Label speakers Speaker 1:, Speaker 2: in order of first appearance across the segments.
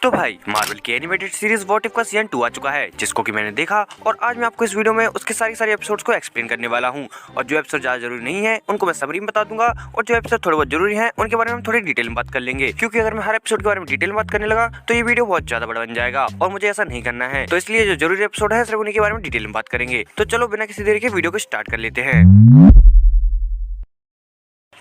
Speaker 1: तो भाई मार्वल की एनिमेटेड सीरीज व्हाट इफ का सीजन 2 आ चुका है, जिसको कि मैंने देखा और आज मैं आपको इस वीडियो में उसके सारे एपिसोड्स को एक्सप्लेन करने वाला हूं। और जो एपिसोड ज्यादा जरूरी नहीं है उनको मैं समरी में बता दूंगा, और जो एपिसोड थोड़े बहुत जरूरी हैं उनके बारे में हम थोड़ी डिटेल में बात कर लेंगे, क्योंकि अगर मैं हर एपिसोड के बारे में डिटेल में बात करने लगा तो ये वीडियो बहुत ज्यादा बड़ा बन जाएगा और मुझे ऐसा नहीं करना है। तो इसलिए जो जरूरी एपिसोड है सिर्फ उन्हीं के बारे में डिटेल में बात करेंगे। तो चलो बिना किसी देरी के वीडियो को स्टार्ट कर लेते हैं।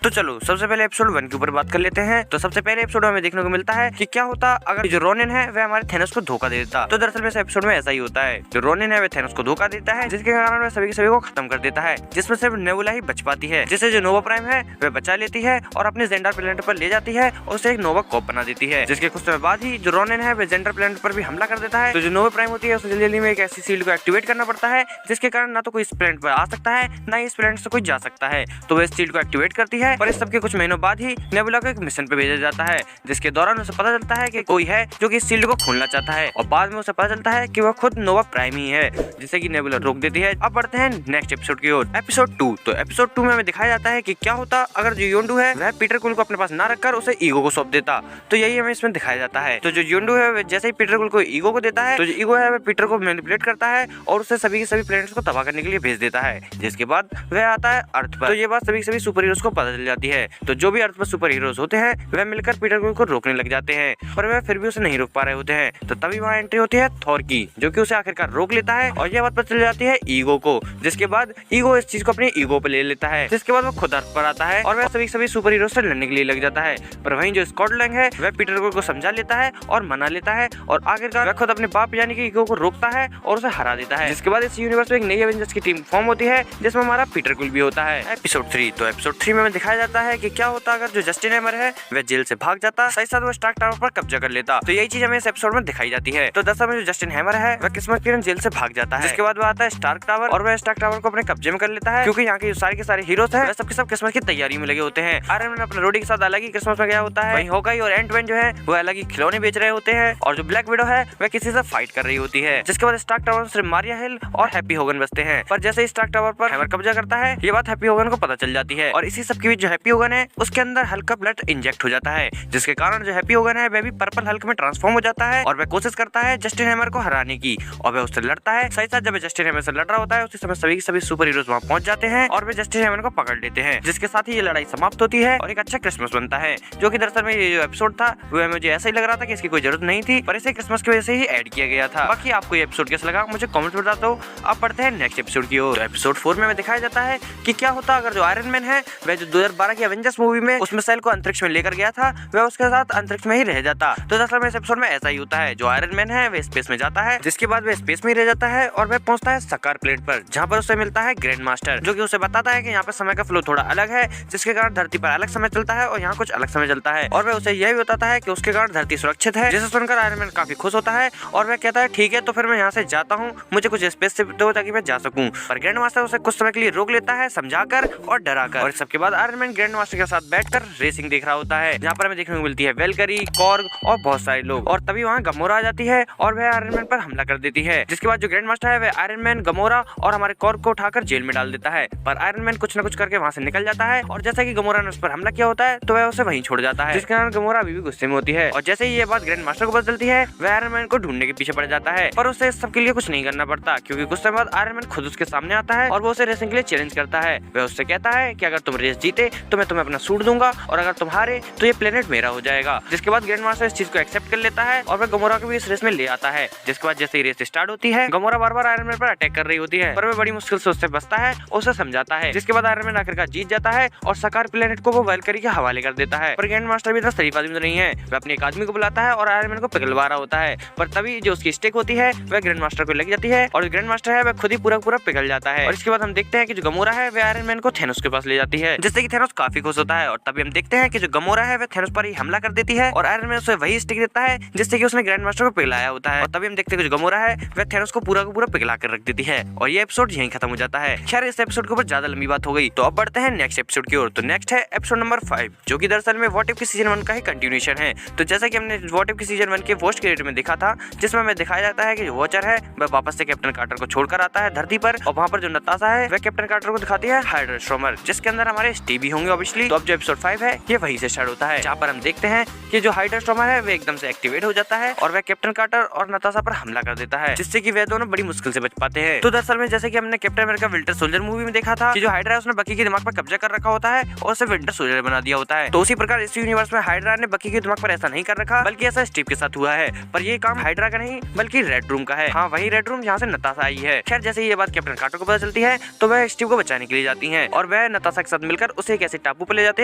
Speaker 1: तो चलो सबसे पहले एपिसोड 1 के ऊपर बात कर लेते हैं। तो सबसे पहले एपिसोड में हमें देखने को मिलता है कि क्या होता अगर जो रोनिन है वह हमारे थेनोस को धोखा दे देता। तो दरअसल में इस एपिसोड में ऐसा ही होता है, जो रोनिन है वह थेनोस को धोखा देता है, जिसके कारण वह सभी के सभी को खत्म कर देता है, जिसमें सिर्फ नेबुला ही बच पाती है, जिसे जो नोवा प्राइम है वह बचा लेती है और अपने जेंडर प्लेनेट पर ले जाती है और उसे एक नोवा कॉप बना देती है। जिसके कुछ समय बाद ही जो रोनिन है वह जेंडर प्लेनेट पर भी हमला कर देता है। तो जो नोवा प्राइम होती है उसे जल्दी में एक ऐसी शील्ड को एक्टिवेट करना पड़ता है, जिसके कारण ना तो कोई इस प्लेनेट पर आ सकता है ना ही इस प्लेनेट से कोई जा सकता है। तो वह इस शील्ड को एक्टिवेट करती है और इस सबके कुछ महीनों बाद ही नेबुला को एक मिशन पे भेजा जाता है, जिसके दौरान उसे पता चलता है कि कोई है जो कि इस शील्ड को खोलना चाहता है, और बाद में उसे पता चलता है कि वह खुद नोवा प्राइम ही है, जिसे कि नेबुला रोक देती है। अब बढ़ते हैं नेक्स्ट एपिसोड की ओर, एपिसोड 2। तो एपिसोड 2 में हमें दिखाया जाता है कि क्या होता अगर जो योंडू है वह पीटर क्विल को अपने पास ना रखकर उसे ईगो को सौंप देता। तो यही हमें इसमें दिखाया जाता है। तो जो योंडू है वह जैसे ही पीटर क्विल को ईगो को देता है, तो जो ईगो है वह पीटर को मैनिपुलेट करता है और उसे सभी के सभी प्लैनेट्स को तबाह करने के लिए भेज देता है, जिसके बाद वह आता है अर्थ पर। तो ये बात सभी के सभी सुपर हीरोज को पता चल जाती है। तो जो भी अर्थ पर सुपर हीरोज होते हैं वह मिलकर पीटर क्विल को रोकने लग जाते हैं, पर वह फिर भी उसे नहीं रोक पा रहे होते हैं। तो तभी वहाँ एंट्री होती है थॉर की, जो कि उसे आखिरकार रोक लेता है, और यह बात पता चल जाती है ईगो को, जिसके बाद ईगो इस चीज को अपने ईगो पे ले लेता है, जिसके बाद वो खुद अर्थ पर आता है और वह सभी सुपर हीरो से लड़ने के लिए लग जाता है। पर वहीं जो स्कॉट लैंग है वह पीटर क्विल को समझा लेता है और मना लेता है, और आखिरकार वह खुद अपने बाप यानी कि ईगो को रोकता है और उसे हरा देता है। जिसके बाद इस यूनिवर्स में एक नई एवेंजर्स की टीम फॉर्म होती है, जिसमें हमारा पीटर क्विल भी होता है। एपिसोड 3। तो एपिसोड 3 में दिखाया जाता है कि क्या होता अगर जो जस्टिन हैमर है वह जेल से भाग जाता, साथ साथ वो स्टार्क टावर पर कब्जा कर लेता। तो यही चीज हमें इस एपिसोड में दिखाई जाती है। तो दरअसल में जो जस्टिन हैमर है वह किस्मत किरण जेल से भाग जाता है, जिसके बाद वो आता है स्टार्क टावर और वह स्टार्क टावर को अपने कब्जे में कर लेता है, क्योंकि यहाँ के सारे हीरोज हैं वह सबके सब किस्मत की तैयारी में लगे होते हैं। आयरन मैन अपने रोडी के साथ अलग ही क्रिसमस में गया होता है, वहीं हॉकाई और एंट मैन जो है वो अलग ही खिलौने बेच रहे होते हैं, और जो ब्लैक विडो है वह किसी से फाइट कर रही होती है। जिसके बाद स्टार्क टावर से मारिया हिल और हैप्पी होगन बचते हैं, पर जैसे ही स्टार्क टावर पर हैमर कब्जा करता है ये बात हैप्पी होगन को पता चल जाती है, और इसी सब के बीच जो हैप्पी होगन है उसके अंदर हल्का ब्लड इंजेक्ट हो जाता है, जिसके कारण जो हैप्पी होगन है वह भी पर्पल हल्क में ट्रांसफॉर्म हो जाता है, और वह कोशिश करता है जस्टिन हैमर को हराने की, और वह उससे लड़ता है। साथ साथ जब जस्टिन हैमर से लड़ रहा होता है उसी समय सभी सुपर हीरोज वहां पहुंच जाते हैं और वे जस्टिन हैमर को पकड़ लेते हैं, जिसके साथ ही ये लड़ाई समाप्त होती है और एक अच्छा क्रिसमस बनता है। जो कि दरअसल में ये जो एपिसोड था वह मुझे ऐसा ही लग रहा था कि इसकी कोई जरूरत नहीं थी, पर इसे क्रिसमस की वजह से ही ऐड किया गया था। बाकी आपको ये एपिसोड कैसा लगा मुझे कमेंट में बता दो। अब बढ़ते हैं नेक्स्ट एपिसोड की ओर। तो एपिसोड 4 में दिखाया जाता है कि क्या होता अगर जो आयरन मैन है वह जो 2012 की एवेंजर्स मूवी में उस मिसाइल को अंतरिक्ष में लेकर गया था वह उसके साथ अंतरिक्ष में ही रह जाता। तो दरअसल में इस एपिसोड में ऐसा ही होता है, जो आयरन मैन है वह स्पेस में जाता है, जिसके बाद वह स्पेस में ही रह जाता है और वह पहुंचता है सकार प्लेनेट पर, जहां पर उसे मिलता है ग्रैंड मास्टर, जो कि उसे बताता है कि यहाँ पर समय का फ्लो थोड़ा अलग है, जिसके कारण धरती पर अलग समय चलता है और यहाँ कुछ अलग समय चलता है, और वह उसे यह भी बताता है कि उसके कारण धरती सुरक्षित है। जिसे सुनकर आयरन मैन काफी खुश होता है और वह कहता है ठीक है तो फिर मैं यहाँ से जाता हूँ, मुझे कुछ स्पेस से दो ताकि मैं जा सकूँ। पर ग्रैंड मास्टर उसे कुछ समय के लिए रोक लेता है, समझाकर और डराकर, और सबके बाद आयरन मैन ग्रैंड मास्टर के साथ बैठकर रेसिंग देख रहा होता है, जहाँ पर हमें देखने को मिलती है वेलकरी, कॉर्ग और बहुत सारे लोग, और तभी वहाँ गमोरा आ जाती है और वह आयरन मैन पर हमला कर देती है। जिसके बाद जो ग्रैंड मास्टर है वह आयरन मैन, गमोरा और हमारे कॉर्ग को उठाकर जेल में डाल देता है, पर आयरन मैन कुछ न कुछ करके वहाँ से निकल जाता है, और जैसा कि गमोरा ने उस पर हमला किया होता है तो वह उसे वहीं छोड़ जाता है, जिसके कारण गमोरा अभी भी गुस्से में होती है, और जैसे ही ये बात ग्रैंड मास्टर को पता चलती है वह आयरन मैन को ढूंढने के पीछे पड़ जाता है, पर उसे इस सब के लिए कुछ नहीं करना पड़ता, क्योंकि कुछ समय बाद आयरन मैन खुद उसके सामने आता है और वो उसे रेसिंग के लिए चैलेंज करता है। वह उससे कहता है कि अगर तुम रेस जीते तो मैं तुम्हें अपना सूट दूंगा, और अगर तुम हारे तो ये प्लेनेट मेरा हो जाएगा। जिसके बाद ग्रैंड मास्टर इस चीज को एक्सेप्ट कर लेता है और वह गमोरा को भी इस रेस में ले आता है। जिसके बाद जैसे ही रेस स्टार्ट होती है गमोरा बार बार आयरन मैन पर अटैक कर रही होती है, पर वह बड़ी मुश्किल से उससे बचता है, उसे समझाता है। जिसके बाद आयरन मैन आखिरकार जीत जाता है और सकार प्लेनेट को वो वेलकरी के हवाले कर देता है। पर ग्रैंड मास्टर भी इतना शरीफ आदमी नहीं है, वह अपने एक आदमी को बुलाता है और आयरन मैन को पिघलवा रहा होता है, पर तभी जो उसकी स्टिक होती है वह ग्रैंड मास्टर को लग जाती है, और जो ग्रैंड मास्टर है वह खुद ही पूरा पिघल जाता है। और इसके बाद हम देखते हैं कि जो गमोरा है वह आयरन मैन को थेनोस के पास ले जाती है, जिससे कि थेनोस काफी खुश होता है, और तभी हम देखते हैं कि जो गमोरा है वह थेनोस पर ही हमला कर देती है और आयरन मैन उसे वही स्टिक देता है जिससे कि उसने ग्रैंड मास्टर को पिघलाया होता है, और तभी हम देखते हैं कि जो गमोरा है वह थेनोस को पूरा पिघला कर रख देती है, और ये एपिसोड यहीं खत्म हो जाता है। खैर इस एपिसोड के ऊपर ज्यादा लंबी बात हो गई, तो अब बढ़ते हैं नेक्स्ट एपिसोड की ओर। तो नेक्स्ट है एपिसोड नंबर 5, जो कि दरअसल में व्हाट इफ की सीजन 1 का ही कंटिन्यूएशन है। तो जैसा कि हमने व्हाट इफ की सीजन 1 के पोस्ट क्रेडिट में देखा था, जिसमें हमें दिखाया जाता है कि जो वॉचर है वह वापस से कैप्टन कार्टर को छोड़कर आता है धरती पर, और वहाँ पर जो नताशा है वह कैप्टन कार्टर को दिखाती है हाइड्रोस्ट्रोमर, जिसके अंदर हमारे स्टीव भी होंगे ऑब्वियसली। तो अब जो एपिसोड 5 है ये वहीं से स्टार्ट होता है, जहाँ पर हम देखते हैं कि जो हाइड्रा स्टॉर्मर है वो एकदम से एक्टिवेट हो जाता है और वह कैप्टन कार्टर और नताशा पर हमला कर देता है, जिससे कि वे दोनों बड़ी मुश्किल से बच पाते हैं। तो दरअसल में जैसे कि हमने captain America winter soldier movie में देखा था कि जो हाइड्रा है उसने बकी के दिमाग पर कब्जा कर रखा होता है और उसे विंटर सोल्जर बना दिया होता है। तो उसी प्रकार इस यूनिवर्स में हाइड्रा ने बकी के दिमाग पर ऐसा नहीं कर रखा, बल्कि ऐसा स्टीव के साथ हुआ है। पर ये काम हाइड्रा का नहीं बल्कि रेड रूम का है। हाँ, वही रेड रूम जहाँ से नताशा आई है। खैर, जैसे ये बात कैप्टन कार्टर को पता चलती है तो वह स्टीव को बचाने के लिए जाती है और वह नताशा के साथ मिलकर उसे एक ऐसे टापू पर ले जाते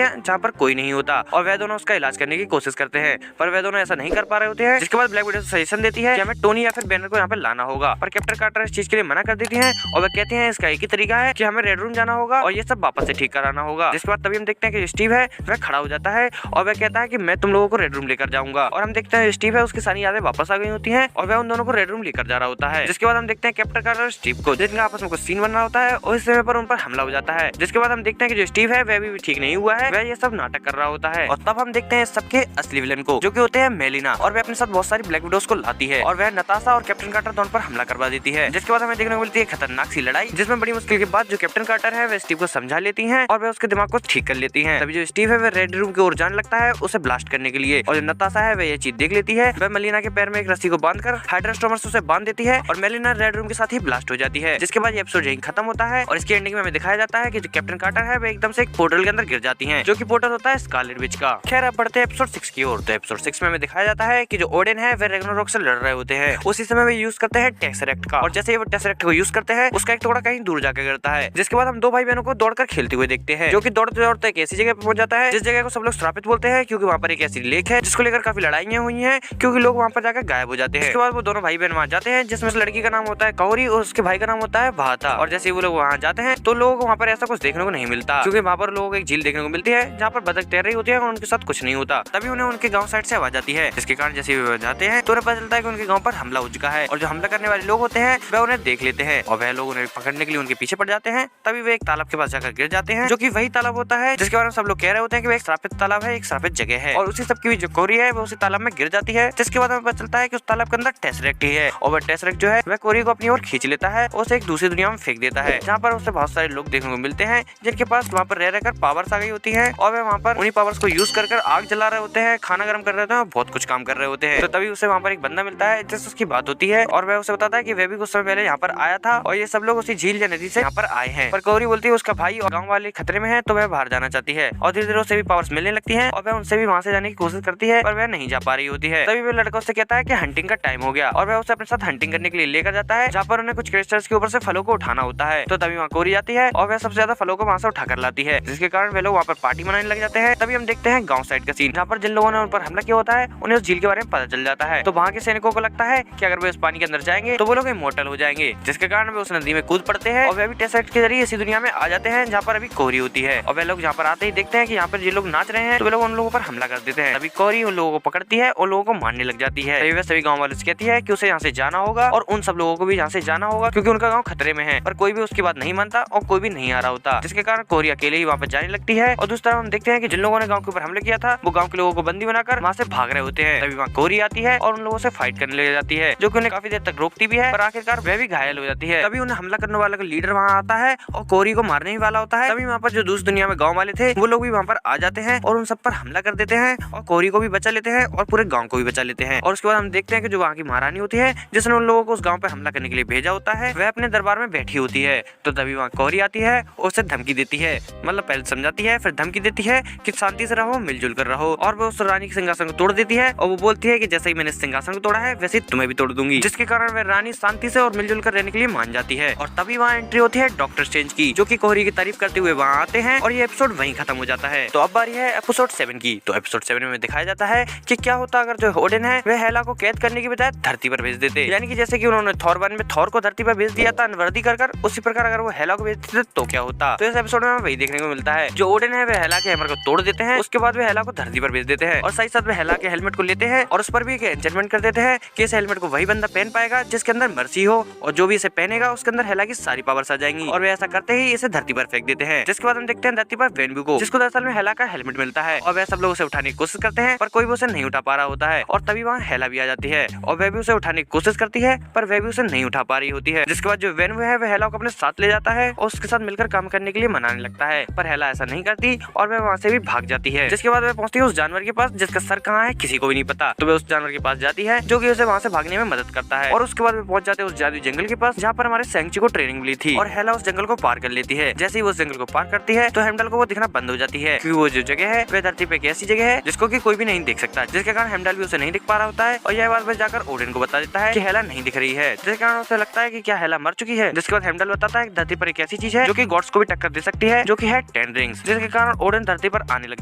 Speaker 1: हैं जहाँ पर कोई नहीं होता और वह दोनों उसका इलाज करने की कोशिश करते हैं, पर वह दोनों ऐसा नहीं कर पा रहे होते हैं। जिसके बाद ब्लैक विडो सजेशन देती है कि हमें टोनी या फिर बैनर को यहाँ पे लाना होगा, पर कैप्टन कार्टर इस चीज के लिए मना कर देती है और वह कहते हैं इसका एक ही तरीका है कि हमें रेड रूम जाना होगा और ये सब वापस से ठीक कराना होगा। जिसके बाद तभी हम देखते हैं कि स्टीव है वह खड़ा हो जाता है और वह कहता है कि मैं तुम लोगों को रेड रूम लेकर जाऊंगा, और हम देखते हैं स्टीव है उसकी सारी यादें वापस आ गई होती हैं और वह उन दोनों को रेड रूम लेकर जा रहा होता है। जिसके बाद हम देखते हैं कैप्टन कार्टर और स्टीव को जिनका आपस में कुछ सीन बन रहा होता है और इस समय पर उन पर हमला हो जाता है। जिसके बाद हम देखते हैं कि जो स्टीव है वह भी ठीक नहीं हुआ है, वह ये सब नाटक कर रहा होता है और तब हम देखते हैं सबके असली विलन को, जो कि होते हैं मेलिना, और वह अपने साथ बहुत सारी ब्लैक विडोज को लाती है और वह नताशा और कैप्टन कार्टर दोनों पर हमला करवा देती है। जिसके बाद हमें देखने को मिलती है खतरनाक सी लड़ाई, जिसमें बड़ी मुश्किल के बाद जो कैप्टन कार्टर है वह स्टीव को समझा लेती है और वह उसके दिमाग को ठीक कर लेती है। तभी जो स्टीव है वह रेड रूम की ओर जाने लगता है उसे ब्लास्ट करने के लिए, और जो नताशा है वह ये चीज देख लेती है। वह मेलिना के पैर में एक रस्सी को बांधकर हाइड्रा स्टॉर्मर से उसे बांध देती है और मेलिना रेड रूम के साथ ही ब्लास्ट हो जाती है। जिसके बाद ये एपिसोड यहीं खत्म होता है और इसकी एंडिंग में हमें दिखाया जाता है कि जो कैप्टन कार्टर है वह एकदम से एक पोर्टल के अंदर गिर जाती है, जो कि पोर्टल होता है स्कारलेट विच का। खैर, अब बढ़ते हैं एपिसोड 6 की ओर। तो एपिसोड 6 में हमें दिखाया जाता है कि जो ओडिन है वह रैग्नारोक से लड़ रहे होते हैं। उसी समय वे यूज करते हैं टेसरेक्ट का, और जैसे ही वो टेसरेक्ट को यूज करते हैं उसका एक टुकड़ा कहीं दूर जाकर गिरता है। जिसके बाद हम दो भाई बहनों को दौड़कर खेलते हुए देखते हैं, जो कि दौड़ते दौड़ते एक ऐसी जगह पर पहुंच जाता है जिस जगह को सब लोग श्रापित बोलते हैं, क्योंकि वहाँ पर एक ऐसी लेक है जिसको लेकर काफी लड़ाइयां हुई हैं, क्योंकि लोग वहाँ पर जाकर गायब हो जाते हैं। उसके बाद वो दोनों भाई बहन वहाँ जाते हैं, जिसमें से लड़की का नाम होता है कौरी और उसके भाई का नाम होता है भाता। और जैसे वो लोग वहाँ जाते हैं तो लोगों को वहाँ पर ऐसा कुछ देखने को नहीं मिलता, क्योंकि वहाँ पर लोगों को एक झील देखने को मिलती है जहाँ पर बतख तैर रही होती है और उनके साथ कुछ नहीं होता। तभी उन्हें उनके गाँव साइड से आवाज आती है, जिसके कारण जैसे वे जाते हैं तो उन्हें पता चलता है कि उनके गाँव पर हमला हो चुका है और जो हमला करने वाले लोग होते हैं वह उन्हें देख लेते हैं और वह लोग उन्हें पकड़ने के लिए उनके पीछे पड़ जाते हैं। तभी वे एक तालाब के पास जाकर गिर जाते हैं, जो कि वही तालाब होता है जिसके बारे में सब लोग कह रहे होते हैं कि वह एक श्रापित तालाब है, एक श्रापित जगह है, और उसी सबकी जो कोरी है वो उसी तालाब में गिर जाती है। जिसके बाद हमें पता चलता है कि उस तालाब के अंदर टेसरेक्ट ही है और वह टेसरेक्ट जो है वह कोरी को अपनी ओर खींच लेता है और उसे एक दूसरी दुनिया में फेंक देता है, जहाँ पर उसे बहुत सारे लोग देखने को मिलते हैं जिनके पास वहाँ पर रह रहकर पावर्स आ गई होती है और वे वहाँ पर उन्हीं पावर्स को यूज कर आग जला रहे होते हैं, खाना गर्म कर रहे होते हैं और बहुत कुछ काम कर रहे होते हैं। तो तभी उसे वहाँ पर एक बंदा मिलता है जिससे उसकी बात होती है और वह उसे बताता है कि वह भी कुछ समय पहले यहाँ पर आया था और ये सब लोग उसी झील या नदी से यहाँ पर आए हैं। पर कौरी बोलती है उसका भाई और गाँव वाले खतरे में है तो वह बाहर जाना चाहती है और धीरे धीरे उसे भी पावर्स मिलने लगती है और वह उनसे भी वहाँ से जाने की कोशिश करती है, पर वह नहीं जा पा रही होती है। तभी वह लड़का उससे कहता है कि हंटिंग का टाइम हो गया और वह उसे अपने साथ हंटिंग करने के लिए लेकर जाता है, जहाँ पर उन्हें कुछ क्रिस्टल्स के ऊपर से फलों को उठाना होता है। तो तभी वहाँ कौरी जाती है और वह सबसे ज्यादा फलों को वहाँ से उठाकर लाती है, जिसके कारण वे लोग वहाँ पर पार्टी मनाने लग जाते हैं। तभी हम देखते हैं गाँव साइड का सीन, जहाँ पर जिन लोगों ने उन पर हमला किया होता है उन्हें उस झील के बारे में पता चल जाता है। तो वहाँ के सैनिकों को लगता है कि अगर वे उस पानी के अंदर जाएंगे तो वो लोग इमोर्टल हो जाएंगे, जिसके कारण वे उस नदी में कूद पड़ते हैं और वे भी टेसरेक्ट के जरिए इसी दुनिया में आ जाते हैं जहाँ पर अभी कौरी होती है। और वे लोग यहाँ पर आते ही देखते हैं कि यहाँ पर जो लोग नाच रहे हैं तो वे लोग उन लोगों पर हमला कर देते हैं। तभी कौरी उन लोगों को पकड़ती है और लोगों को मारने लग जाती है। तभी वे सभी गाँव वालों से कहती है कि उसे यहाँ से जाना होगा और उन सब लोगों को भी यहाँ से जाना होगा, क्योंकि उनका गाँव खतरे में है। पर कोई भी उसकी बात नहीं मानता और कोई भी नहीं आ रहा होता, जिसके कारण कौरी अकेले ही वहाँ पर जाने लगती है। और दूसरी तरफ हम देखते हैं कि जिन लोगों ने गाँव के ऊपर हमले किया था वो गाँव के लोगों को बंदी बनाकर वहाँ से भाग रहे होते हैं। तभी वहाँ कौरी आती है और उन लोगों से फाइट करने लग जाती है, जो कि उन्हें काफी देर तक रोकती भी है, पर आखिरकार वह भी घायल हो जाती है। तभी उन्हें हमला करने वाला लीडर वहाँ आता है और कौरी को मारने ही वाला होता है। तभी वहाँ पर जो दूसरी दुनिया में गाँव वाले थे वो लोग भी वहाँ पर आ जाते हैं और उन सब पर हमला कर देते हैं और कौरी को भी बचा लेते हैं और पूरे गाँव को भी बचा लेते हैं। और उसके बाद हम देखते हैं कि जो वहाँ की महारानी होती है जिसने उन लोगों को उस गाँव पर हमला करने के लिए भेजा होता है वह अपने दरबार में बैठी होती है। तो तभी वहाँ कौरी आती है और उसे धमकी देती है, मतलब पहले समझाती है फिर धमकी देती है कि शांति से रहो, मिलजुल कर रहो। और वो उस रानी के सिंहासन को तोड़ देती है और वो बोलती है कि जैसे ही मैंने सिंहासन को तोड़ा है वैसे ही तुम्हें भी तोड़ दूंगी, जिसके कारण वह रानी शांति से और मिलजुल कर रहने के लिए मान जाती है। और तभी वहाँ एंट्री होती है डॉक्टर स्ट्रेंज की, जो कि कौरी की तारीफ करते हुए वहाँ आते हैं और ये एपिसोड वहीं खत्म हो जाता है। तो अब बारी है एपिसोड 7 की। तो एपिसोड 7 में दिखाया जाता है कि क्या होता अगर जो ओडिन है वह हेला को कैद करने की बजाय धरती पर भेज देते, यानी कि जैसे कि उन्होंने थॉर 1 में थॉर को धरती पर भेज दिया था वर्दी कर, उसी प्रकार अगर वो हेला को भेज देते तो क्या होता। तो इस एपिसोड में वही देखने को मिलता है, जो ओडिन है वह हेला के हैमर को तोड़ देते हैं, उसके बाद वे हेला को धरती पर भेज देते हैं और साथ साथ वे हेला के हेलमेट को लेते हैं और उस पर भी एन्चेंटमेंट कर देते हैं कि इस हेलमेट को वही बंदा पहन पाएगा जिसके अंदर मर्सी हो, और जो भी इसे पहनेगा उसके अंदर हेला की सारी पावर्स आ जाएंगी। और वे ऐसा करते ही इसे धरती पर फेंक देते हैं, जिसके बाद हम देखते हैं धरती पर वेनबू को, जिसको दरअसल में हेला का हेलमेट मिलता है और वह सब लोग उसे उठाने की कोशिश करते हैं पर कोई भी उसे नहीं उठा पा रहा होता है। और तभी वहाँ हेला भी आ जाती है और वह भी उसे उठाने की कोशिश करती है पर वह भी उसे नहीं उठा पा रही होती है। जिसके बाद जो वेनबू है वह हेला को अपने साथ ले जाता है और उसके साथ मिलकर काम करने के लिए मनाने लगता है, पर पर हेला ऐसा नहीं करती और वह वहाँ से भी भाग जाती है। जिसके बाद वह पहुंचती है उस जानवर के पास जिसका सर कहाँ है किसी को भी नहीं पता। तो वह उस जानवर के पास जाती है जो कि उसे वहाँ से भागने में मदद करता है और उसके बाद वे पहुंच जाते हैं उस जादुई जंगल के पास जहाँ पर हमारे सेंगची को ट्रेनिंग मिली थी और हेला उस जंगल को पार कर लेती है। जैसे ही वो उस जंगल को पार करती है तो हेमडल को वो दिखना बंद हो जाती है क्योंकि वो जो जगह है वह धरती पे एक ऐसी जगह है जिसको कि कोई भी नहीं देख सकता, जिसके कारण हेमडल भी उसे नहीं दिख पा रहा होता है और यह बात वह जाकर ओडिन को बता देता है कि हेला नहीं दिख रही है, जिसके कारण उसे लगता है कि क्या हेला मर चुकी है। जिसके बाद हेमडल बताता है धरती पर एक ऐसी चीज है जो कि गॉड्स को भी टक्कर दे सकती है जो कि है 10 रिंग्स, जिसके कारण ओडिन धरती पर आने लग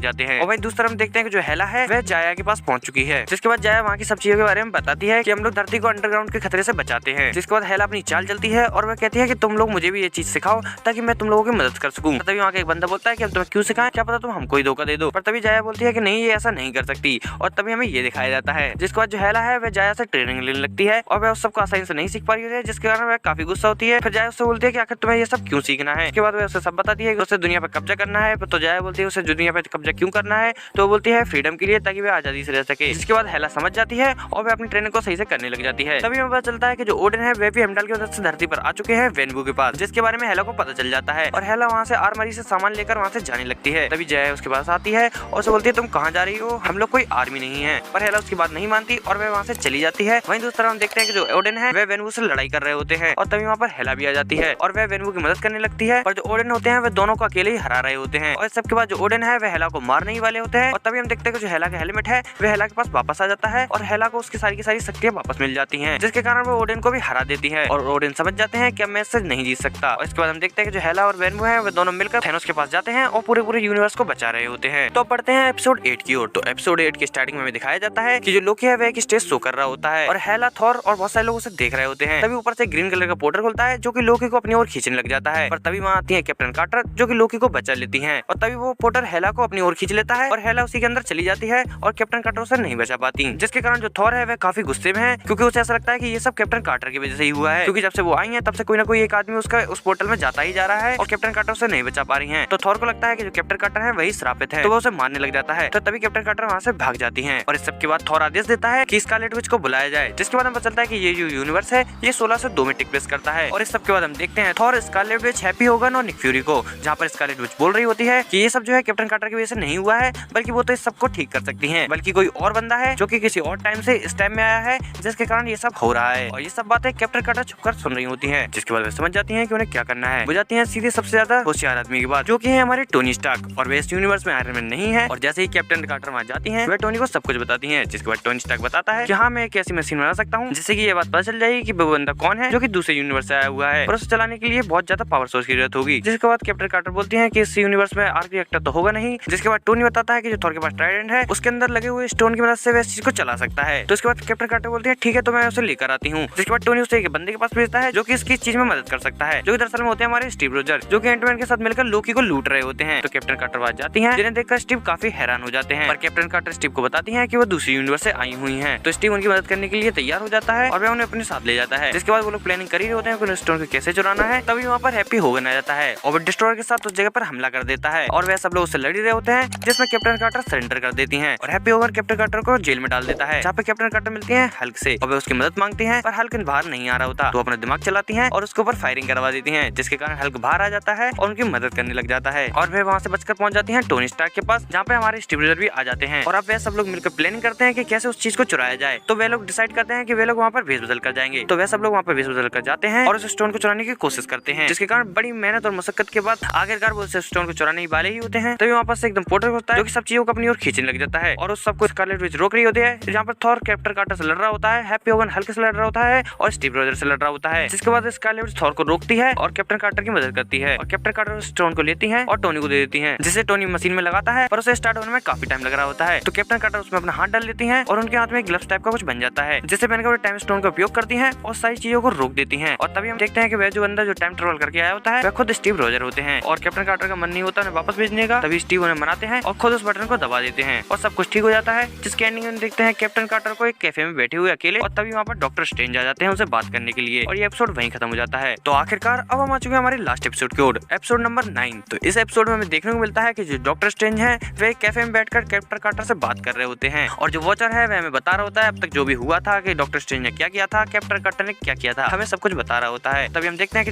Speaker 1: जाते हैं। और वहीं दूसरी तरफ देखते हैं कि जो हेला है वह जाया के पास पहुंच चुकी है। जिसके बाद जाया वहाँ की सब चीजों के बारे में बताती है कि हम लोग धरती को अंडरग्राउंड के खतरे से बचाते हैं। जिसके बाद हेला अपनी चाल चलती है और वह कहती है कि तुम लोग मुझे भी ये चीज सिखाओ ताकि मैं तुम लोगों की मदद कर सकूं। तभी वहाँ का एक बंदा बोलता है कि हम तुम्हें क्यों सिखाएं, क्या पता तुम हमको ही धोखा दे दो। पर तभी जाया बोलती है कि नहीं ये ऐसा नहीं कर सकती और तभी हमें ये दिखाया जाता है। जिसके बाद जो हेला है वह जाया से ट्रेनिंग लेने लगती है और वह उस सबको आसानी से नहीं सीख पा रही है, जिसके कारण वह काफी गुस्सा होती है। फिर जाया उससे बोलती है कि आखिर तुम्हें ये सब क्यों सीखना है। इसके बाद वह उसे सब बताती है कि उसे दुनिया पर कब्जा करना है। तो जाया बोलती है उसे दुनिया पर कब्जा क्यों करना है, तो वो बोलती है फ्रीडम के लिए ताकि वह आजादी से रह सके। जिसके बाद हेला समझ जाती है और वह अपनी ट्रेनिंग को सही से करने लग जाती है। तभी हमें पता चलता है कि जो ओडिन है वे भी हेमडल की मदद से धरती पर आ चुके हैं वेनवू के पास, जिसके बारे में हेला को पता चल जाता है और हेला वहाँ से आर्मरी से सामान लेकर वहाँ से जाने लगती है। तभी जय उसके पास आती है और उसे बोलती है तुम कहाँ जा रही हो, हम लोग कोई आर्मी नहीं है। पर हेला उसकी बात नहीं मानती और वह वहाँ से चली जाती है। वहीं दूसरी तरफ हम देखते हैं कि जो ओडिन है वह वेनवू से लड़ाई कर रहे होते हैं और तभी वहाँ पर हेला भी आ जाती है और वह वेनवू की मदद करने लगती है। और जो ओडिन होते हैं वह दोनों को अकेले ही हरा रहे होते हैं और सबके बाद जो ओडिन है वह हेला को मारने ही वाले होते हैं। और तभी हम देखते हैं कि जो हेला का हेलमेट है वह हेला के पास वापस आ जाता है और हेला को उसकी सारी की सारी शक्तियां वापस मिल जाती हैं, जिसके कारण वो ओडिन को भी हरा देती है और ओडिन समझ जाते हैं कि अब मैं इससे नहीं जीत सकता। और इसके बाद हम देखते हैं कि जो हेला और वेनवू है वे दोनों मिलकर थैनोस के पास जाते हैं और पूरे यूनिवर्स को बचा रहे होते हैं। तो पढ़ते हैं एपिसोड 8 की ओर। तो एपिसोड 8 की स्टार्टिंग में हमें दिखाया जाता है कि जो लोकी है वह एक स्टेज शो कर रहा होता है और हेला, थॉर और बहुत सारे लोग उसे देख रहे होते हैं। तभी ऊपर से ग्रीन कलर का पोर्टल खुलता है जो कि लोकी को अपनी ओर खींचने लग जाता है। पर तभी वहाँ आती है कैप्टन कार्टर जो कि लोकी को बचा लेती है और तभी वो पोर्टल हेला को अपनी ओर खींच लेता है और हेला उसी के अंदर चली जाती है और कैप्टन कार्टर उसे नहीं बचा पाती, जिसके कारण जो थॉर है वह काफी गुस्से में है क्योंकि उसे ऐसा लगता है कि ये सब कैप्टन कार्टर की वजह से ही हुआ है, क्योंकि जब से वो आई है तब से कोई ना कोई एक आदमी उसका उस पोर्टल में जाता ही जा रहा है और कैप्टन कार्टर उसे नहीं बचा पा रही है। तो थॉर को लगता है कि जो कैप्टन कार्टर है वही श्रापित है, तो वो उसे मारने लग जाता है। तो तभी कैप्टन कार्टर वहाँ से भाग जाती है और इस सब के बाद थॉर आदेश देता है कि स्कारलेट विच को बुलाया जाए, जिसके बाद हमें पता चलता है कि ये जो यूनिवर्स है ये 16 से 2 में टेक प्लेस करता है। और इस सब के बाद हम देखते हैं Thor, Scarlet Witch, happy Hogan और निक फ्यूरी को, जहाँ पर स्कारलेट विच बोल रही होती है कि ये सब जो है कैप्टन कार्टर की वजह से नहीं हुआ है बल्कि वो तो इस सबको ठीक कर सकती है, बल्कि कोई और बंदा है जो कि किसी और टाइम से इस टाइम में आया है जिसके कारण ये सब हो रहा है। और ये सब बातें कैप्टन कार्टर छुपकर सुन रही होती हैं, जिसके बाद वे समझ जाती हैं कि उन्हें क्या करना है। वो जाती हैं सीधे सबसे ज्यादा होशियार आदमी के बाद जो कि है हमारे टोनी स्टार्क, और वे इस यूनिवर्स में आयरन मैन नहीं है। और जैसे ही कैप्टन कार्टर वहाँ जाती हैं वे टोनी को सब कुछ बताती हैं, जिसके बाद टोनी स्टार्क बताता है कि हाँ मैं एक ऐसी मशीन बना सकता हूँ जिससे कि ये बात पता चल जाएगी कि वो बंदा कौन है जो कि दूसरे यूनिवर्स से आया हुआ है, और उसे चलाने के लिए बहुत ज्यादा पावर सोर्स की जरूरत होगी। जिसके बाद कैप्टन कार्टर बोलती है कि इस यूनिवर्स में आर्क रिएक्टर तो होगा नहीं। जिसके बाद टोनी बताता है कि जो थॉर के पास ट्राइडेंट है उसके अंदर लगे हुए स्टोन की मदद से वह इस चीज को चला सकता है। तो इसके बाद कैप्टन कार्टर बोलती है ठीक है तो मैं उसे लेकर आती हूँ। जिसके बाद टोनी उसे एक बंदे के पास भेजता है जो कि इसकी चीज में मदद कर सकता है, जो कि दरअसल में होते हैं हमारे स्टीव रोजर, जो कि एंटमैन के साथ मिलकर लोकी को लूट रहे होते हैं। तो कैप्टन कार्टर वहां जाती हैं, जिन्हें देखकर स्टीव काफी हैरान हो जाते हैं। पर कैप्टन कार्टर स्टीव को बताती हैं कि वो दूसरी यूनिवर्स से आई हुई हैं। तो स्टीव उनकी मदद करने के लिए तैयार हो जाता है और वह उन्हें अपने साथ ले जाता है। जिसके बाद वो लोग प्लानिंग कर ही होते हैं कि स्टोन को कैसे चुराना है। तभी वहाँ पर हैप्पी होगन आ जाता है और वो डिस्ट्रॉयर के साथ उस जगह पर हमला कर देता है और वह सब लोग उससे लड़ रहे होते हैं, जिसमें कैप्टन कार्टर सरेंडर कर देती हैं और हैप्पी होगन कैप्टन कार्टर को जेल में डाल देता है, जहाँ पे कैप्टन कार्टर मिलती है हल्क से और वे उसकी मदद मांगती हैं। पर हल्क बाहर नहीं आ रहा होता, तो अपना दिमाग चलाती हैं और उसके ऊपर फायरिंग करवा देती हैं, जिसके कारण हल्क बाहर आ जाता है और उनकी मदद करने लग जाता है। और वे वहाँ से बचकर पहुंच जाती हैं टोनी स्टार्क के पास, जहाँ पे हमारे स्टीव रोजर भी आ जाते हैं। और अब वे सब लोग मिलकर प्लानिंग करते हैं कि कैसे उस चीज को चुराया जाए। तो वे लोग डिसाइड करते हैं कि वे लोग वहाँ पर भेस बदल कर जाएंगे। तो वे सब लोग वहाँ पर भेस बदल कर जाते हैं और उस स्टोन को चुराने की कोशिश करते हैं, जिसके कारण बड़ी मेहनत और मशक्कत के बाद आखिरकार वो उस स्टोन को चुराने वाले ही होते हैं। तभी वहाँ पर एकदम पोर्टल होता है जो कि सब चीजों को अपनी ओर खींचने लग जाता है और उस सबको स्कारलेट विच रोक रही होती है, जहाँ पर थॉर कैप्टन कार्टर से लड़ रहा होता है, हैप्पी होगन हल्क से लड़ रहा होता है और स्टीव रोजर से लड़ रहा होता है। जिसके बाद स्कारलेट विच थॉर को रोकती है और कैप्टन कार्टर की मदद करती है और कैप्टन कार्टर उस स्टोन को लेती है और टोनी को दे देती है, जिसे टोनी मशीन में लगाता है, पर उसे स्टार्ट होने में काफी टाइम लग रहा होता है। तो कैप्टन कार्टर उसमें अपना हाथ डाल लेती है और उनके हाथ में ग्लव्स टाइप का कुछ बन जाता है, जिससे पहनकर वो टाइम स्टोन का उपयोग करती है और सारी चीजों को रोक देती है। और तभी हम देखते हैं कि वह जो बंदा जो टाइम ट्रेवल करके आया होता है वह खुद स्टीव रोजर होते हैं और कैप्टन कार्टर का मन नहीं होता उन्हें वापस भेजने का। तभी स्टीव उन्हें मनाते हैं और खुद उस बटन को दबा देते हैं और सब कुछ ठीक हो जाता है। जिसके एंडिंग में देखते हैं कैप्टन कार्टर को एक कैफे में बैठे हुए अकेले, और तभी वहाँ पर डॉक्टर स्ट्रेंज आ जाते हैं उनसे बात करने के लिए और ये एपिसोड वहीं खत्म हो जाता है। तो आखिरकार अब हम आ चुके हैं हमारे लास्ट एपिसोड की ओर, एपिसोड नंबर 9। तो इस एपिसोड में हमें देखने को मिलता है कि जो डॉक्टर स्ट्रेंज है वे कैफे में बैठकर कैप्टन कार्टर से बात कर रहे होते हैं और जो वॉचर है वह हमें बता रहा होता है अब तक जो भी हुआ था कि डॉक्टर स्ट्रेंज ने क्या किया था, कैप्टन कार्टर ने क्या किया था, हमें सब कुछ बता रहा होता है। तभी हम देखते हैं कि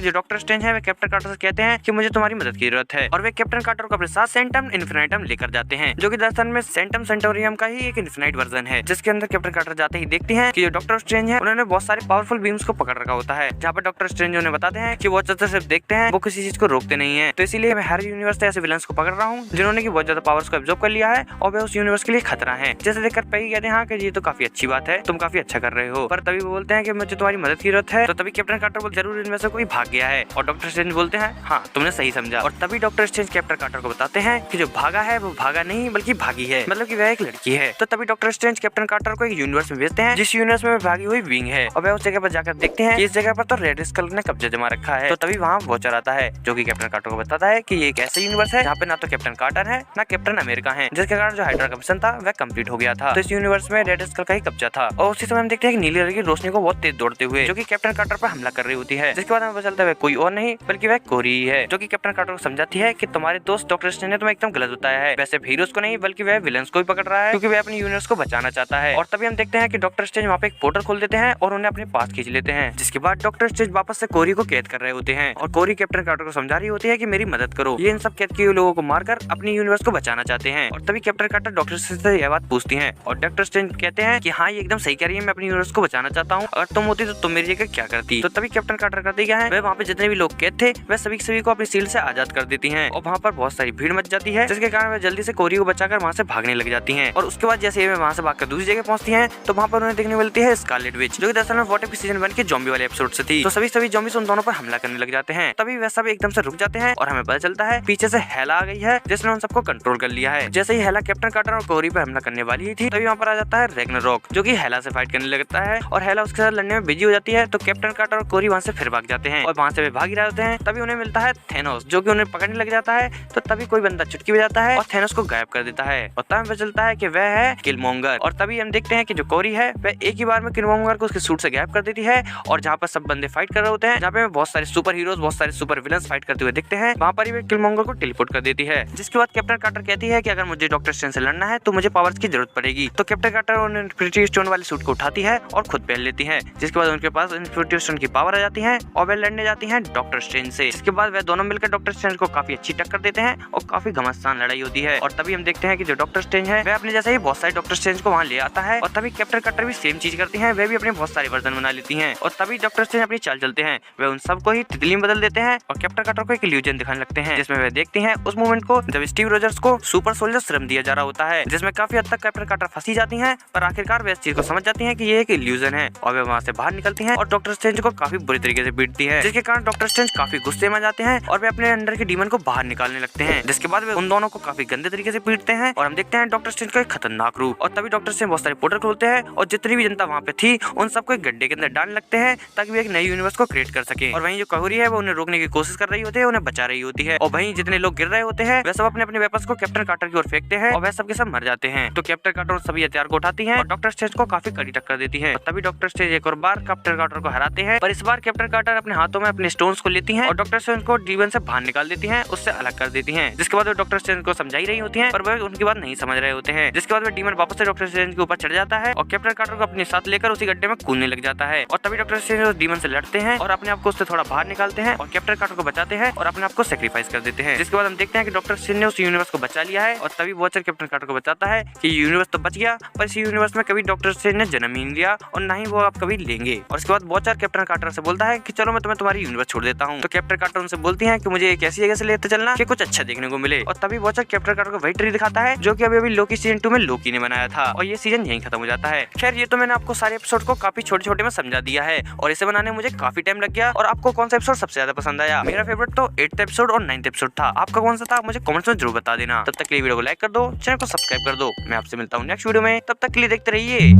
Speaker 1: जो डॉक्टर स्ट्रेंज है वे कैप्टन कार्टर से कहते हैं कि मुझे तुम्हारी मदद की जरूरत है है और वे कैप्टन कार्टर को अपने साथ सेंटम इन्फिनिटम लेकर जाते हैं, जो कि दरअसल में सेंटम सेंटोरियम का ही एक इन्फिनाइट वर्जन है, जिसके अंदर कैप्टन कार्टर जाते ही देखते हैं कि जो डॉक्टर स्ट्रेंज है उन्होंने बहुत सारे पावरफुल बीम्स को पकड़ रखा होता है, जहाँ पर डॉक्टर स्ट्रेंज उन्हें बताते हैं कि वो सिर्फ देखते हैं, वो किसी चीज को रोकते नहीं है। तो इसीलिए मैं हर यूनिवर्स से ऐसे विलन्स को पकड़ रहा हूँ जिन्होंने की बहुत ज्यादा पावर्स को एब्जॉर्ब कर लिया है और वे उस यूनिवर्स के लिए खतरा है। जैसे देखकर पैगी कहते हैं हाँ कि ये तो काफी अच्छी बात है, तुम काफी अच्छा कर रहे हो, पर तभी वो बोलते हैं कि मुझे तुम्हारी मदद की जरूरत है। तो तभी कैप्टन कार्टर बोलते जरूर इनमें से कोई भाग गया है और डॉक्टर स्ट्रेंज बोलते हैं हाँ तुमने सही समझा। और तभी डॉक्टर स्ट्रेंज कैप्टन कार्टर को बताते हैं कि जो भागा है वो भागा नहीं बल्कि भागी है, मतलब कि वह एक लड़की है। तो तभी डॉक्टर स्ट्रेंज कैप्टन कार्टर को एक यूनिवर्स में भेजते हैं जिस यूनिवर्स में भागी हुई विंग है और वह उस जगह पर जाकर देखते हैं कि इस जगह पर तो रेड स्कल ने कब्जा जमा रखा है। तो तभी वहाँ वॉचर आता है जो कि कैप्टन कार्टर को बताता है कि ये एक ऐसा यूनिवर्स है जहाँ पे ना तो कैप्टन कार्टर है ना कैप्टन अमेरिका है, जिसके कारण जो हाइड्रा का मिशन था वह कंप्लीट हो गया था। तो इस यूनिवर्स में रेड स्कल का ही कब्जा था और उसी समय हम देखते हैं कि नीली रंग की रोशनी को बहुत तेज दौड़ते हुए जो कि कैप्टन कार्टर पर हमला कर रही होती है, जिसके बाद हमें पता चलता है कोई और नहीं बल्कि वह कोरी ही है, जो कि कैप्टन कार्टर को समझाती है कि तुम्हारे दोस्त डॉक्टर स्ट्रेंज ने तुम्हें एकदम गलत बताया है, वैसे हीरोज को नहीं बल्कि वह विलन्स को भी पकड़ रहा है क्योंकि वह अपने यूनिवर्स को बचाना चाहता है। और तभी हम देखते हैं कि डॉक्टर स्ट्रेंज वहाँ पे एक पोर्टल खोल देते हैं और उन्हें अपने पास खींच लेते हैं, जिसके बाद डॉक्टर स्ट्रेंज वापस से कोरी को कैद कर रहे होते हैं और कोरी कैप्टन कार्टर को समझा रही होती है कि मेरी मदद करो, ये इन सब कैद किए लोगों को मारकर अपनी यूनिवर्स को बचाना चाहते हैं। और तभी कैप्टन कार्टर डॉक्टर स्ट्रेंज से यह बात पूछती हैं और डॉक्टर स्ट्रेंज कहते हैं कि हाँ ये एकदम सही कह रही है, मैं अपनी यूनिवर्स को बचाना चाहता हूँ, अगर तुम होती तो तुम मेरी जगह क्या करती। तो तभी कैप्टन कार्टर करती क्या है, वह वहाँ पे जितने भी लोग कैद थे वह सभी को अपनी सील से आजाद कर देती हैं और वहाँ पर बहुत सारी भीड़ मच जाती है, जिसके कारण वह जल्दी से कोरी को बचाकर वहाँ से भागने लग जाती हैं। और उसके बाद जैसे वे वहाँ से भागकर दूसरी जगह पहुंचती हैं तो वहाँ पर उन्हें देखने मिलती है स्कारलेट विच, जो कि दरअसल में व्हाट इफ सीजन 1 के ज़ॉम्बी वाले एपिसोड से थी। तो सभी ज़ॉम्बीज उन दोनों पर हमला करने लग जाते हैं। तभी वह सब एकदम से रुक जाते हैं और हमें पता चलता है पीछे से हेला आ गई है जिसने उन सबको कंट्रोल कर लिया है। जैसे ही हेला कैप्टन कार्टर और कोरी पर हमला करने वाली ही थी तभी वहाँ पर आ जाता है रैग्नारोक, जो कि हेला से फाइट करने लगता है और हेला उसके साथ लड़ने में बिजी हो जाती है। तो कैप्टन कार्टर और कोरी वहाँ से फिर भाग जाते हैं और वहाँ से वे भाग ही रहे होते हैं। तभी उन्हें मिलता है थेनोस, जो कि उन्हें पकड़ने लग जाता है। तो तभी कोई बंदा चुटकी बजाता है और थेनोस को गायब कर देता है और तब पता चलता है कि वह है किलमोंगर। और तभी हम देखते हैं कि जो कोरी है वह एक ही बार में किलमोंगर को उसके सूट से गायब कर देती है और जहाँ पर सब बंदे फाइट कर रहे होते हैं, जहाँ पे बहुत सारे सुपर हीरोज बहुत सारे सुपर विलन्स फाइट करते हुए दिखते हैं, वहाँ पर ही वे किलमोंगर को टेलीपोर्ट कर देती है। जिसके बाद कैप्टन कार्टर कहती है कि अगर मुझे डॉक्टर स्ट्रेंज से लड़ना है तो मुझे पावर्स की जरूरत पड़ेगी। तो कैप्टन कार्टर उन इन्फिनिटी स्टोन वाले सूट को उठाती है और खुद पहन लेती है, जिसके बाद उनके पास इन्फिनिटी स्टोन की पावर आ जाती है और वे लड़ने जाती हैं डॉक्टर स्ट्रेंज से। इसके बाद वे दोनों मिलकर डॉक्टर स्ट्रेंज को काफी अच्छी टक्कर देते हैं और काफी घमासान लड़ाई होती है। और तभी हम देखते हैं कि जो डॉक्टर स्ट्रेंज है वह अपने जैसे ही बहुत सारे डॉक्टर स्ट्रेंज को वहाँ ले आता है और तभी कैप्टन कार्टर भी सेम चीज करती है, वे भी अपने बहुत सारे वर्जन बना लेती हैं। और तभी डॉक्टर स्ट्रेंज अपनी चाल चलते हैं, वे उन सबको ही तितली में बदल देते हैं और कैप्टन कार्टर को एक इल्यूजन दिखाने लगते हैं, जिसमें वे देखते हैं उस मोमेंट को जब स्टीव रोजर्स को सुपर सोल्जर सीरम दिया जा रहा होता है, जिसमें काफी हद तक कैप्टन कार्टर फंसी जाती हैं, पर आखिरकार वे इस चीज को समझ जाती हैं कि ये एक इल्यूजन है और वे वहाँ से बाहर निकलती हैं और डॉक्टर स्ट्रेंज को काफी बुरी तरीके से पीटती है, जिसके कारण डॉक्टर स्ट्रेंज काफी गुस्से में जाते हैं और वे अपने अंदर के डीमन को बाहर निकालने लगते हैं। जिसके बाद वे उन दोनों को काफी गंदे तरीके से पीटते हैं और हम देखते हैं डॉक्टर स्ट्रेंज का एक खतरनाक रूप। और तभी डॉक्टर स्ट्रेंज बहुत सारे पोर्टल खोलते हैं और जितनी भी जनता वहाँ पे थी उन सबको एक गड्ढे के अंदर डालने लगते हैं ताकि वे एक नई यूनिवर्स को क्रिएट कर सके। और वहीं जो कोरी है वो उन्हें रोकने की कोशिश कर रही होती है, उन्हें बचा रही होती है। और वहीं जितने लोग गिर रहे होते हैं वे सब अपने अपने वेपन्स को कैप्टन कार्टर की ओर फेंकते हैं और वह सब के सब मर जाते हैं। तो कैप्टन कार्टर सभी हथियार को उठाती है और डॉक्टर स्ट्रेंज को काफी कड़ी टक्कर देती है। तभी डॉक्टर स्ट्रेंज एक और बार कैप्टन कार्टर को हराते हैं, पर इस बार कैप्टन कार्टर अपने हाथों में अपने स्टोन्स को लेती हैं और डॉक्टर स्ट्रेंज को डीमन से बाहर निकाल देती हैं, उससे अलग कर देती हैं। जिसके बाद वो डॉक्टर स्ट्रेंज को समझाई रही होती हैं पर वह उनकी बात नहीं समझ रहे होते हैं। जिसके बाद वो डीमन वापस से डॉक्टर स्ट्रेंज के ऊपर चढ़ जाता है और कैप्टन कार्टर को अपने साथ लेकर उसी गड्ढे में कूदने लग जाता है। और तभी डॉक्टर स्ट्रेंज उस डीमन से लड़ते हैं और अपने आप को उससे थोड़ा बाहर निकालते हैं और कैप्टन कार्टर को बचाते हैं और अपने आप को सेक्रीफाइस कर देते हैं। जिसके बाद हम देखते हैं कि डॉक्टर स्ट्रेंज ने उस यूनिवर्स को बचा लिया है और तभी वॉचर कैप्टन कार्टर को बताता है कि यूनिवर्स तो बच गया पर इस यूनिवर्स में कभी डॉक्टर स्ट्रेंज ने जन्म ही नहीं लिया और ना ही वो आप कभी लेंगे। और इसके बाद वॉचर कैप्टन कार्टर से बोलता है कि चलो मैं तुम्हें तुम्हारी यूनिवर्स छोड़ देता हूँ। तो कैप्टन कार्टर उनसे बोलती है कि मुझे एक ऐसी जगह से लेते चलना कि कुछ अच्छा देखने को मिले। और तभी वॉचर कैप्टन कार्टर को वही ट्री दिखाता है जो कि अभी लोकी सीजन 2 में लोकी ने बनाया था और ये सीजन यहीं खत्म हो जाता है। खैर ये तो मैंने आपको सारे एपिसोड को काफी छोटे छोटे में समझा दिया है और इसे बनाने में मुझे काफी टाइम लग गया। और आपको कौन सा एपिसोड सबसे ज्यादा पसंद आया? मेरा फेवरेट तो 8th एपिसोड और 9th एपिसोड था। आपका कौन सा था मुझे कमेंट्स में जरूर बता देना। तब तक के लिए वीडियो को लाइक कर दो, चैनल को सब्सक्राइब कर दो। मैं आपसे मिलता हूँ नेक्स्ट वीडियो में, तब तक के लिए देखते रहिए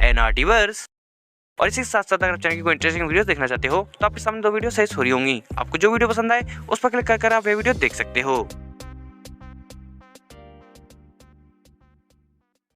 Speaker 1: NRTverse। और इसी के साथ साथ अगर चैनल की कोई इंटरेस्टिंग वीडियो देखना चाहते हो तो आपके सामने 2 वीडियो सही हो रही होंगी। आपको जो वीडियो पसंद आए उस पर क्लिक कर आप ये वीडियो देख सकते हो।